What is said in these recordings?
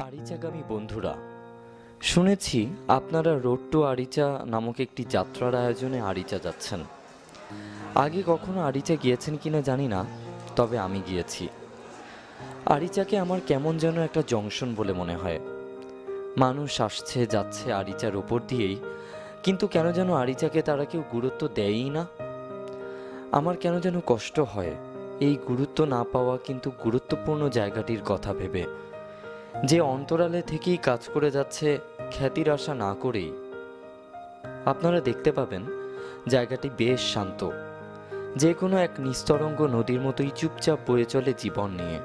আরিচাগামী বন্ধুরা, শুনেছি আপনারা রোড টু আরিচা নামক একটি যাত্রার আয়োজনে আরিচা যাচ্ছেন। আগে কখনো আরিচা গিয়েছেন কিনা জানি না, তবে আমি গিয়েছি। আরিচাকে আমার কেমন যেন একটা জংশন বলে মনে হয়। মানুষ আসছে যাচ্ছে আরিচার ওপর দিয়েই, কিন্তু কেন যেন আরিচাকে তারা কেউ গুরুত্ব দেয়ই না। আমার কেন যেন কষ্ট হয় এই গুরুত্ব না পাওয়া কিন্তু গুরুত্বপূর্ণ জায়গাটির কথা ভেবে, যে অন্তরালে থেকেই কাজ করে যাচ্ছে খ্যাতির আশা না করেই। আপনারা দেখতে পাবেন জায়গাটি বেশ শান্ত, যে কোনো এক নিস্তরঙ্গ নদীর মতোই চুপচাপ বয়ে চলে জীবন নিয়ে।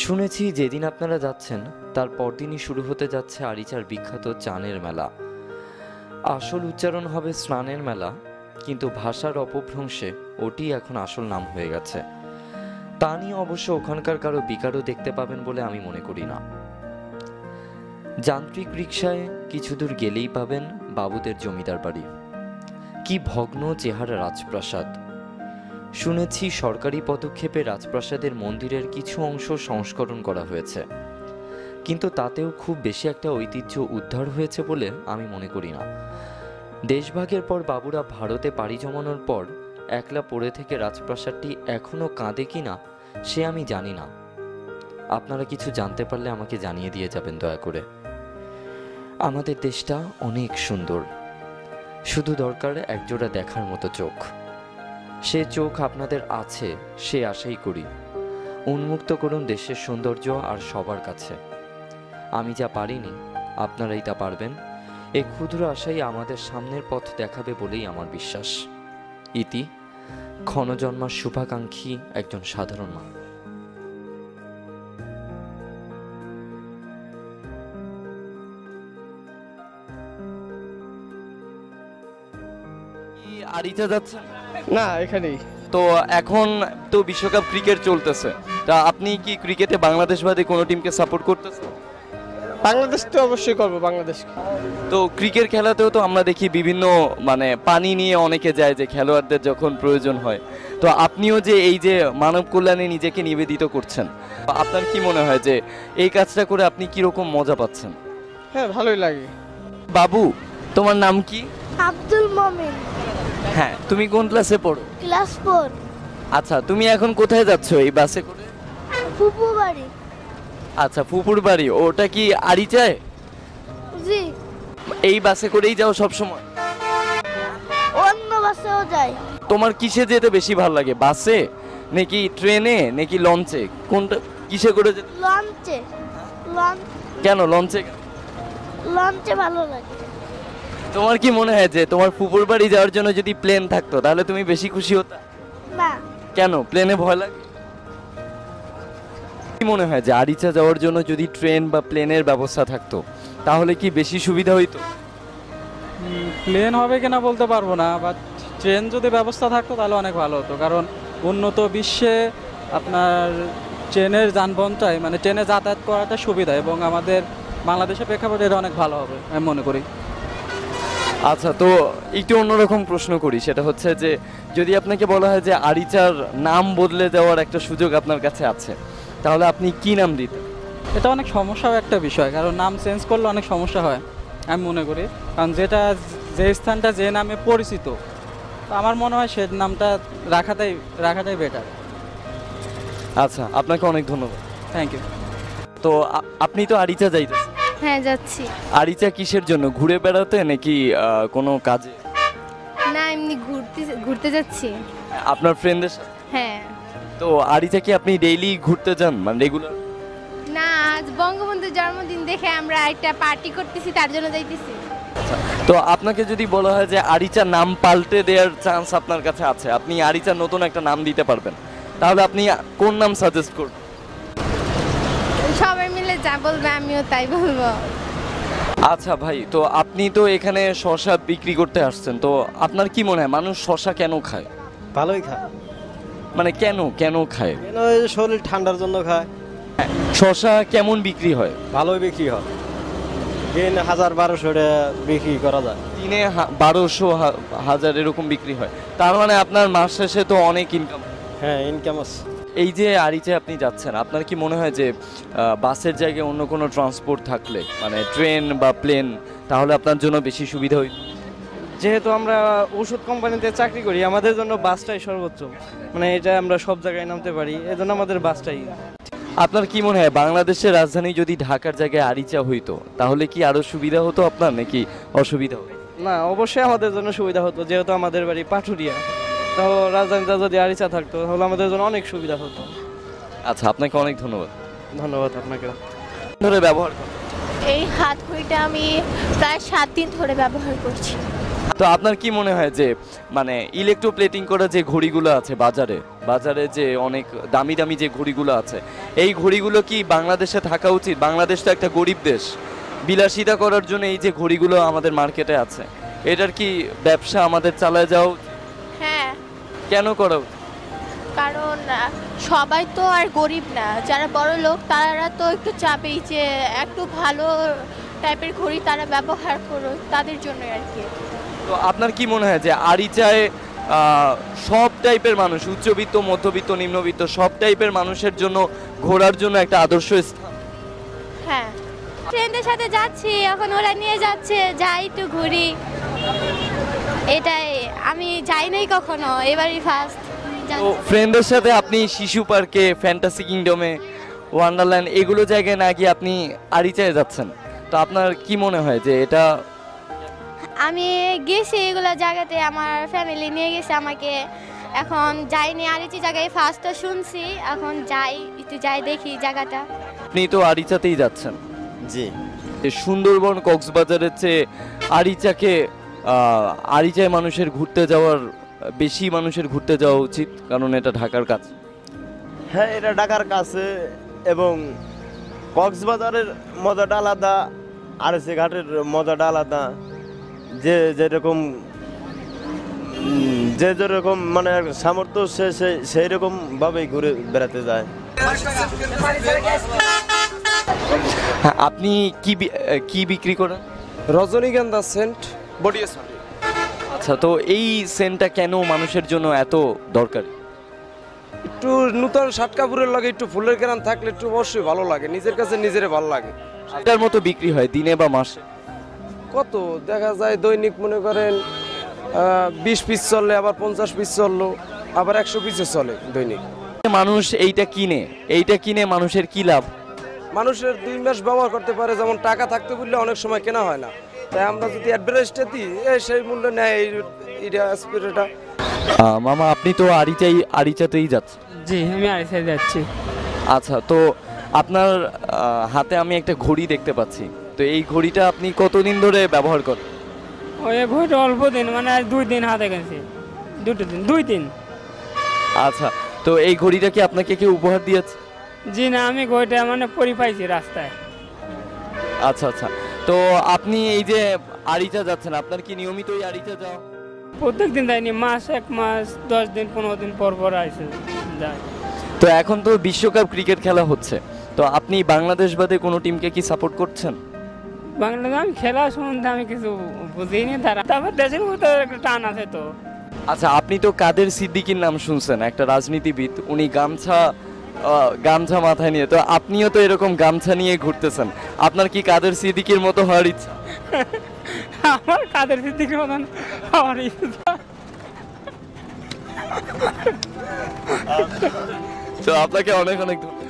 শুনেছি যেদিন আপনারা যাচ্ছেন তার পরদিনই শুরু হতে যাচ্ছে আরিচার বিখ্যাত চানের মেলা। আসল উচ্চারণ হবে স্নানের মেলা, কিন্তু ভাষার অপভ্রংশে ওটি এখন আসল নাম হয়ে গেছে। তা নিয়ে অবশ্য ওখানকার কারো বিকারও দেখতে পাবেন বলে আমি মনে করি না। যান্ত্রিক রিকশায় কিছু দূর গেলেই পাবেন বাবুদের জমিদার বাড়ি। কি ভগ্ন চেহারা রাজপ্রাসাদ! শুনেছি সরকারি পদক্ষেপে রাজপ্রাসাদের মন্দিরের কিছু অংশ সংস্করণ করা হয়েছে, কিন্তু তাতেও খুব বেশি একটা ঐতিহ্য উদ্ধার হয়েছে বলে আমি মনে করি না। দেশভাগের পর বাবুরা ভারতে পাড়ি জমানোর পর একলা পড়ে থেকে রাজপ্রাসাদটি এখনো কাঁদে কিনা সে আমি জানি না। আপনারা কিছু জানতে পারলে আমাকে জানিয়ে দিয়ে যাবেন দয়া করে। আমাদের দেশটা অনেক সুন্দর, শুধু দরকার একজোড়া দেখার মতো চোখ। সে চোখ আপনাদের আছে, সে আশাই করি। উন্মুক্ত করুন দেশের সৌন্দর্য আর সবার কাছে। আমি যা পারিনি আপনারাই তা পারবেন, এই ক্ষুদ্র আশাই আমাদের সামনের পথ দেখাবে বলেই আমার বিশ্বাস। ইতি ক্ষণজন্মার শুভাকাঙ্ক্ষী একজন সাধারণ মানুষ। আরিচা যাচ্ছেন না, এখানেই। তো এখন তো বিশ্বকাপ ক্রিকেট চলতেছে, তা আপনি কি ক্রিকেটে বাংলাদেশ বাদে কোনো টিমকে সাপোর্ট করতেছেন? বাংলাদেশ তো অবশ্যই করবো, বাংলাদেশ। তো ক্রিকেট খেলাতেও তো আমরা দেখি বিভিন্ন পানি নিয়ে অনেকে যায় যে খেলোয়াড়দের যখন প্রয়োজন হয়। তো আপনিও যে এই যে মানব কল্যাণে নিজেকে নিবেদিত করছেন, আপনার কি মনে হয় যে এই কাজটা করে আপনি কিরকম মজা পাচ্ছেন? হ্যাঁ, ভালোই লাগে। বাবু, তোমার নাম কি? আব্দুল মমিন। হ্যাঁ, তুমি কোন ক্লাসে পড়ো? ক্লাস 4। আচ্ছা, তুমি এখন কোথায় যাচ্ছ এই বাসে করে? ফুপু বাড়ি। আচ্ছা, ফুপুর বাড়ি ওটা কি আরিচায়? জি। এই বাসে করেই যাও সব সময়? অন্য বাসেও যাই। তোমার কিসে যেতে বেশি ভালো লাগে, বাসে নাকি ট্রেনে নাকি লঞ্চে? কোনটা, কিসে করে যেতে? লঞ্চে। কেন লঞ্চে? লঞ্চে ভালো লাগে। তোমার কি মনে হয় যে তোমার ফুপুর বাড়ি যাওয়ার জন্য যদি প্লেন থাকতো তাহলে তুমি বেশি খুশি হতা? না। কেন, প্লেনে ভয় লাগে? কি মনে হয় যে আরিচা যাওয়ার জন্য যদি ট্রেন বা প্লেনের ব্যবস্থা থাকতো তাহলে কি বেশি সুবিধা হইতো? প্লেন হবে কিনা বলতে পারবো না, বাট ট্রেন যদি ব্যবস্থা থাকতো তাহলে অনেক ভালো হতো। কারণ উন্নত বিশ্বে আপনার ট্রেনের যানবাহনটাই ট্রেনে যাতায়াত করাটা সুবিধা, এবং আমাদের বাংলাদেশের প্রেক্ষাপটে এটা অনেক ভালো হবে আমি মনে করি। আচ্ছা, তো একটু অন্যরকম প্রশ্ন করি, সেটা হচ্ছে যে যদি আপনাকে বলা হয় যে আরিচার নাম বদলে দেওয়ার একটা সুযোগ আপনার কাছে আছে, তাহলে আপনি কি নাম দিতেন? এটা অনেক সমস্যাও একটা বিষয়, কারণ নাম চেঞ্জ করলে অনেক সমস্যা হয় আমি মনে করি। কারণ যে স্থানটা যে নামে পরিচিত, তো আমার মনে হয় সে নামটা রাখাটাই বেটার। আচ্ছা, আপনাকে অনেক ধন্যবাদ। Thank you. তো আপনি তো আরিচা যাইতেছেন? হ্যাঁ, যাচ্ছি। আরিচা কিসের জন্য, ঘুরে বেড়াতে নাকি কোনো কাজে? না, এমনি ঘুরতে যাচ্ছি। আপনার ফ্রেন্ডদের সাথে? হ্যাঁ। তো আরিচা কি আপনি ডেইলি ঘুরতে যান, রেগুলার? না, আজ বঙ্গবন্ধুর জন্মদিন দেখে আমরা একটা পার্টি করতেছি, তার জন্য যাইতেছি। তো আপনাকে যদি বলা হয় যে আরিচা নাম পাল্টে দেওয়ার চান্স আপনার কাছে আছে, আপনি আরিচা নতুন একটা নাম দিতে পারবেন, তাহলে আপনি কোন নাম সাজেস্ট করবেন? সবাই মিলে যা বলবে আমিও তাই বলবো। আচ্ছা ভাই, তো আপনি তো এখানে শসা বিক্রি করতে আসছেন, তো আপনার কি মনে হয় মানুষ শসা কেন খায়? ভালোই খায়। কেন কেন খায়? কেন, এই যে শরীর ঠান্ডার জন্য খায়। শসা কেমন বিক্রি হয়? ভালোই বিক্রি হয়, দিন 1000-1200 বিক্রি করা যায়। দিনে 1200-1000 এরকম বিক্রি হয়, তার আপনার মাস শেষে তো অনেক ইনকাম। হ্যাঁ, ইনকাম আছে। এই যে আরিচায় আপনি যাচ্ছেন, আপনার কি মনে হয় যে বাসের জায়গায় অন্য কোনো ট্রান্সপোর্ট থাকলে, মানে ট্রেন বা প্লেন, তাহলে আপনার জন্য বেশি সুবিধা হইত? যেহেতু আমরা ওষুধ কোম্পানিতে চাকরি করি, আমাদের জন্য বাসটাই সর্বোচ্চ, মানে এটা আমরা সব জায়গায় নামতে পারি, এজন্য আমাদের বাসটাই। আপনার কি মনে হয় বাংলাদেশের রাজধানী যদি ঢাকার জায়গায় আরিচা হইতো তাহলে কি আরো সুবিধা হতো আপনার, নাকি অসুবিধা হতো? না, অবশ্যই আমাদের জন্য সুবিধা হতো, যেহেতু আমাদের বাড়ি পাটুরিয়া, তো রাজধানীতে যদি আরিচা থাকতো তাহলে আমাদের জন্য অনেক সুবিধা হতো। আচ্ছা, আপনাকে অনেক ধন্যবাদ। ধন্যবাদ আপনাকে। ধরে ব্যবহার করেন? এই হাত ঘড়িটা আমি প্রায় 7 দিন ধরে ব্যবহার করছি। তো আপনার কি মনে হয় যে মানে ইলেকট্রোপ্লেটিং করা যে ঘড়িগুলো আছে বাজারে, বাজারে যে অনেক দামি দামি যে ঘড়িগুলো আছে, এই ঘড়িগুলো কি বাংলাদেশে থাকা উচিত? বাংলাদেশ তো একটা গরিব দেশ, বিলাসিতা করার জন্য এই যে ঘড়িগুলো আমাদের মার্কেটে আছে, এটার কি ব্যবসা আমাদের চালায় যাও? হ্যাঁ, কেন করা উচিত? কারণ সবাই তো আর গরিব না, যারা বড় লোক তারা তো একটু চাবেই যে একটু ভালো টাইপের ঘড়ি তারা ব্যবহার করুক, তাদের জন্য আর কি। তো আপনার কি মনে হয় যে আরিচায় সব টাইপের মানুষ, উচ্চবিত্ত, মধ্যবিত্ত, নিম্নবিত্ত, সব টাইপের মানুষের জন্য ঘোরার জন্য একটা আদর্শ স্থান? হ্যাঁ, ফ্রেন্ডের সাথে যাচ্ছি, এখন ওরা নিয়ে যাচ্ছে, যাই একটু ঘুরি, এটাই। আমি যাই নাই কখনো, এবারই ফার্স্ট। তো ফ্রেন্ডের সাথে আপনি শিশু পার্কে, ফ্যান্টাসি কিংডমে, ওয়ান্ডারল্যান্ড, এগুলো জায়গায় না গিয়ে আপনি আরিচায় যাচ্ছেন, তো আপনার কি মনে হয় যে এটা? আমি গেছি এগুলো জায়গাতে, আমার ফ্যামিলি নিয়ে গেছে আমাকে, এখন যাইনি আরিচি জায়গায়, ফার্স্টটা শুনছি, এখন যাই একটু যাই দেখি জায়গাটা। আপনি তো আরিচাতেই যাচ্ছেন। জি। যে সুন্দরবন, কক্সবাজারের চেয়ে আরিচাকে আরিচায় মানুষের ঘুরতে যাওয়ার, বেশি মানুষের ঘুরতে যাওয়া উচিত, কারণ এটা ঢাকার কাছে। হ্যাঁ, এটা ঢাকার কাছে এবং কক্সবাজারের মজাটা আলাদা, আরএসএ ঘাটের মজাটা আলাদা। যে যেরকম যে যেরকম মানে সামর্থ্য সে সেই রকম ভাবেই ঘুরে বেড়াতে যায়। হ্যাঁ, আপনি কি বিক্রি করেন? রজনীগন্ধা সেন্ট, বডি স্প্রে। আচ্ছা, তো এই সেন্টটা কেন মানুষের জন্য এত দরকারি? একটু নূতন শার্ট কাপড়ের লাগে একটু ফুলের গ্রাম থাকলে একটু অবশ্যই ভালো লাগে, নিজের কাছে নিজের ভালো লাগে। এটার মতো বিক্রি হয় দিনে বা মাসে? কত দেখা যায় দৈনিক মনে করেন 20 পিস চলে, আবার 50 পিস চললো, আবার 100 পিসে চলে দৈনিক। মানুষ এইটা কিনে মানুষের কি লাভ? মানুষের 2 মাস ব্যবহার করতে পারে, যেমন টাকা থাকতে বললে অনেক সময় কেনা হয় না, তাই আমরা যদি অ্যাডভার্টাইজটা দিই সেই মূল্য নেয় এই স্প্রেটা। মামা, আপনি তো আরিচাতেই যাচ্ছেন? জি, আমি আরিচায় যাচ্ছি। আচ্ছা, তো আপনার হাতে আমি একটা ঘড়ি দেখতে পাচ্ছি, তো এই ঘড়িটা আপনি কতদিন ধরে ব্যবহার করেন? ওই ঘড়িটা অল্প দিন, মানে 2 দিন হাতে গেছে, 2 দিন। আচ্ছা, তো এই ঘড়িটা কি আপনাকে কেউ উপহার দিয়েছে? জি না, আমি ঘড়িটা মানে পরি পাইছি রাস্তায়। আচ্ছা আচ্ছা, তো আপনি এই যে আরিচা যাচ্ছেন, আপনার কি নিয়মিত এই আরিচা যাওয়া? প্রত্যেক দিন যাইনি, মাস 1 মাস 10 দিন 15 দিন পর পর আসে যায়। তো এখন তো বিশ্বকাপ ক্রিকেট খেলা হচ্ছে, তো আপনি বাংলাদেশ বাদে কোনো টিমকে কি সাপোর্ট করছেন? বাংলাদেশ আমি খেলা সম্বন্ধে আমি কিছু বুঝিনি, তারপর দেশের মতো একটা টান আছে তো। আচ্ছা, আপনি তো কাদের সিদ্দিকীর নাম শুনছেন, একটা রাজনীতিবিদ, উনি গামছা মাথায় নিয়ে, তো আপনিও তো এরকম গামছা নিয়ে ঘুরতেছেন, আপনার কি কাদের সিদ্দিকীর মতো হওয়ার ইচ্ছা? আমার কাদের সিদ্দিকীর মতন হওয়ার ইচ্ছা। তো আপনাকে অনেক অনেক ধন্যবাদ।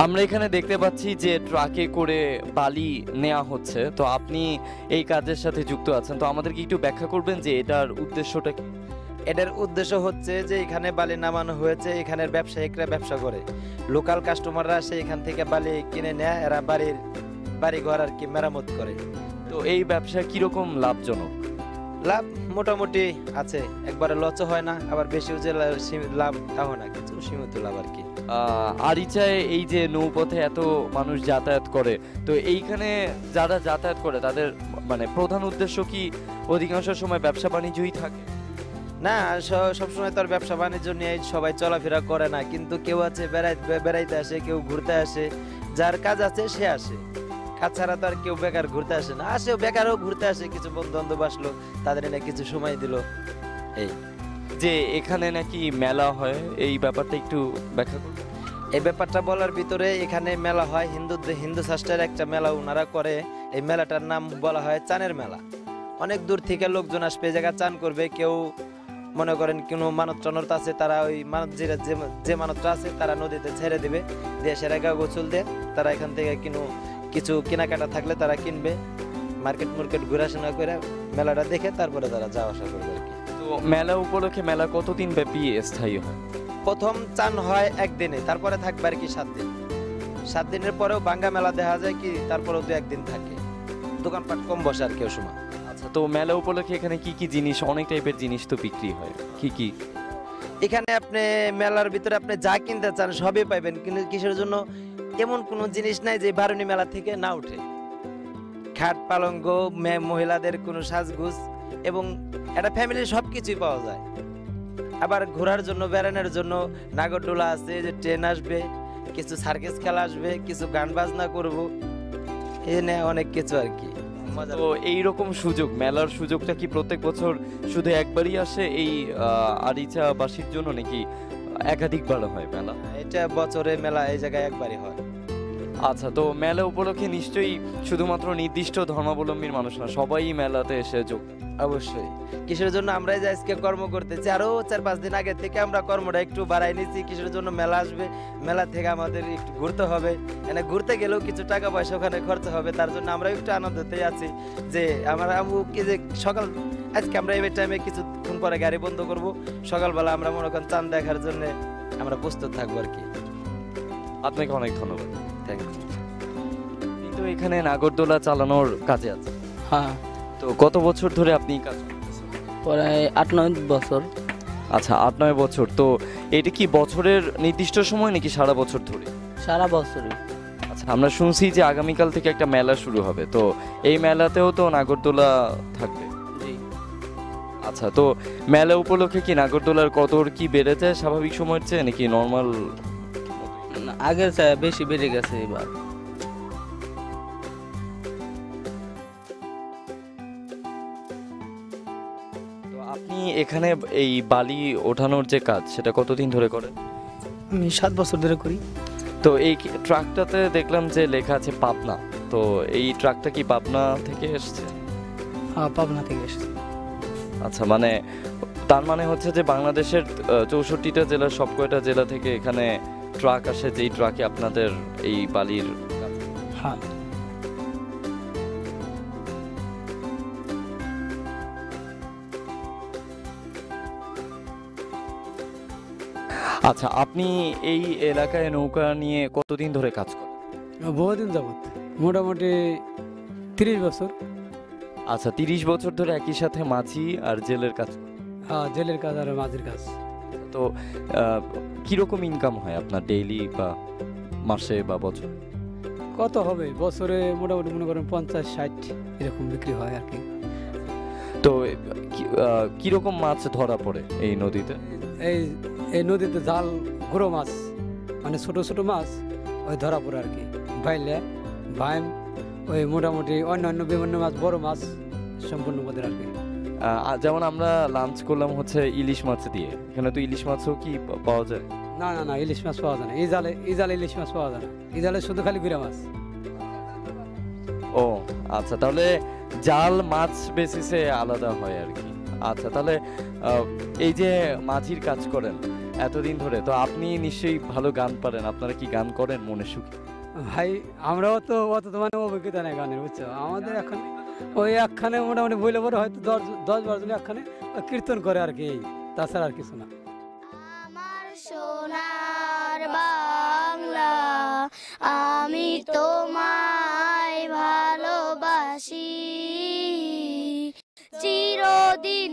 আমরা এখানে দেখতে পাচ্ছি যে ট্রাকে করে বালি নেওয়া হচ্ছে, তো আপনি এই কাজের সাথে যুক্ত আছেন, তো আমাদেরকে একটু ব্যাখ্যা করবেন যে এটার উদ্দেশ্যটা কি? এটার উদ্দেশ্য হচ্ছে যে এখানে বালি নামানো হয়েছে, এখানের ব্যবসায়িকরা ব্যবসা করে, লোকাল কাস্টমাররা আসে এখান থেকে বালি কিনে নেয়, এরা বাড়ি ঘর আর কি মেরামত করে। তো এই ব্যবসা কিরকম লাভজনক? লাভ মোটামুটি আছে, একবারে লচও হয় না, আবার বেশিও যে লাভ তাও না, কিছু সীমিত লাভ আর কি। আরিচায় এই যে নৌপথে এত মানুষ যাতায়াত করে, তো এইখানে যারা যাতায়াত করে তাদের মানে প্রধান উদ্দেশ্য কি অধিকাংশ সময় ব্যবসা বাণিজ্যই থাকে? না, সবসময় তো আর ব্যবসা বাণিজ্য নিয়ে সবাই চলাফেরা করে না, কিন্তু কেউ আছে বেড়াইতে আসে, কেউ ঘুরতে আসে, যার কাজ আছে সে আসে। কাজ ছাড়া তো আর কেউ বেকার ঘুরতে আসে না, আসে বেকারও ঘুরতে আসে, কিছু বন্ধু বান্ধব আসলো, তাদের এনে কিছু সময় দিল। এই যে এখানে নাকি মেলা হয়, এই ব্যাপারটা একটু ব্যাখ্যা করুন। এই ব্যাপারটা বলার ভিতরে, এখানে মেলা হয় হিন্দু শাস্ত্রের একটা মেলা ওনারা করে। এই মেলাটার নাম বলা হয় চানের মেলা। অনেক দূর থেকে লোকজন আসবে, এই জায়গায় চান করবে। কেউ মনে করেন কোনো মানত টানত আছে, তারা ওই মানত যে মানতটা আছে তারা নদীতে ছেড়ে দিবে, দিয়ে সেরা গোসল দিয়ে তারা এখান থেকে কিছু কেনাকাটা থাকলে তারা কিনবে, মার্কেট ঘোরাশোনা করে মেলাটা দেখে তারপরে তারা যাওয়া আসা করবে আর কি। তো মেলা উপলক্ষে মেলা কতদিন ব্যাপী স্থায়ী হয়? প্রথম চান হয় একদিনে, তারপরে থাকবে আর কি 7 দিন। 7 দিনের পরেও বাঙ্গা মেলা দেখা যায় কি, তারপরেও 2-1 দিন থাকে, দোকানপাট কম বসে আর কেউ সময়। আচ্ছা, তো মেলা উপলক্ষে এখানে কি কি জিনিস, অনেক টাইপের জিনিস তো বিক্রি হয়, কি কি? এখানে আপনি মেলার ভিতরে আপনি যা কিনতে চান সবই পাইবেন, কিন্তু কিসের জন্য এমন কোনো জিনিস নাই যে বারুণী মেলা থেকে না উঠে। খাট পালঙ্ক, মহিলাদের কোনো সাজগুজ এবং একটা ফ্যামিলির সব কিছুই পাওয়া যায়। আবার ঘোরার জন্য, বেড়ানোর জন্য নাগরদোলা আছে, যে ট্রেন আসবে, কিছু সার্কাস খেলা আসবে, কিছু গান বাজনা করবো, এনে অনেক কিছু আর কি। তো এইরকম সুযোগ, মেলার সুযোগটা কি প্রত্যেক বছর শুধু একবারই আসে এই আরিচাবাসীর জন্য, নাকি একাধিকবার হয় মেলা? এটা বছরে মেলা এই জায়গায় একবারই হয়। আচ্ছা, তো মেলা উপলক্ষে নিশ্চয়ই শুধুমাত্র নির্দিষ্ট ধর্মাবলম্বীর মানুষ না, সবাই মেলাতে এসে যোগ। অবশ্যই, কিসের জন্য আমরা যে আজকে কর্ম করতেছি, আরো 4-5 দিন আগে থেকে আমরা কর্মটা একটু বাড়াই নিচ্ছি। কিসের জন্য মেলা আসবে, মেলা থেকে আমাদের একটু ঘুরতে হবে, এনে ঘুরতে গেলেও কিছু টাকা পয়সা ওখানে খরচ হবে, তার জন্য আমরা একটু আনন্দতেই আছি। যে আমার আম্মু কি যে আজকে আমরা এই টাইমে কিছুক্ষণ পরে গাড়ি বন্ধ করব, সকালবেলা আমরা মনে করেন চাঁদ দেখার জন্য আমরা প্রস্তুত থাকবো আর কি। আপনাকে অনেক ধন্যবাদ। Thank you. তো এখানে নাগরদোলা চালানোর কাজে আছে? হ্যাঁ, তো কত বছর ধরে আপনি কাজ করতেছেন? প্রায় 8-9 বছর। আচ্ছা, 8-9 বছর। তো এটা কি বছরের নির্দিষ্ট সময় নাকি সারা বছর ধরে? সারা বছরই। আচ্ছা, আমরা শুনছি যে আগামীকাল থেকে একটা মেলা শুরু হবে, তো এই মেলাতেও তো নাগরদোলা থাকবে? জি। আচ্ছা, তো মেলা উপলক্ষে কি নাগরদোলার কদর কি বেড়ে যায় স্বাভাবিক সময়ের চেয়ে, নাকি নর্মাল? আগের চেয়ে বেশি বেড়ে গেছে এবার। তো আপনি এখানে এই বালি ওঠানোর যে কাজ, সেটা কতদিন ধরে করেন? আমি 7 বছর ধরে করি। তো এই ট্রাকটাতে দেখলাম যে লেখা আছে পাবনা, তো এই ট্রাকটা কি পাবনা থেকে এসেছে? হ্যাঁ, পাবনা থেকে এসেছে। আচ্ছা, মানে তার মানে হচ্ছে যে বাংলাদেশের 64টা জেলার সব কয়টা জেলা থেকে এখানে ট্রাক আসে, যেই ট্রাকে আপনাদের এই বালির কাজ? হ্যাঁ। আচ্ছা, আপনি এই এলাকায় নৌকা নিয়ে কতদিন ধরে কাজ করেন? বহুদিন যাবত, মোটামুটি 30 বছর। আচ্ছা, 30 বছর ধরে একই সাথে মাঝি আর জেলের কাজ? হ্যাঁ, জেলের কাজ আর মাঝির কাজ। তো কিরকম ইনকাম হয় আপনার ডেইলি বা মাসে বা বছরে? কত হবে বছরে, মোটামুটি মনে করেন 50-60 এরকম বিক্রি হয় আর কি। তো কিরকম মাছ ধরা পড়ে এই নদীতে? এই নদীতে জাল, গুঁড়ো মাছ, মানে ছোট ছোট মাছ ওই ধরা পড়ে আর কি। বাইলে ভাইম, ওই মোটামুটি অন্যান্য বিভিন্ন মাছ, বড় মাছ সম্পূর্ণ পদের আর কি। যেমন আমরা লাঞ্চ করলাম হচ্ছে ইলিশ মাছ দিয়ে, এখানে তো ইলিশ মাছও কি পাওয়া যায়? না না না, ইলিশ মাছ পাওয়া যায় না। এই জালে ইলিশ মাছ পাওয়া যায় না। এই জালে শুধু খালি গুঁড়া মাছ। ও আচ্ছা, তাহলে জাল মাছ বেসিসে আলাদা হয় আর কি। আচ্ছা, তাহলে এই যে মাঝির কাজ করেন এতদিন ধরে, তো আপনি নিশ্চয়ই ভালো গান পারেন, আপনারা কি গান করেন মনে সুখে? ভাই আমরাও তো অত তো মানে অভিজ্ঞতা নেই গানের, বুঝছো। আমাদের এখন ওই একখানে মোটামুটি বইলে পরে হয়তো 10-12 জন একখানে কীর্তন করে আর কি, তাছাড়া আর কিছু না। আমার সোনার বাংলা, আমি তোমায় ভালোবাসি, চির দিন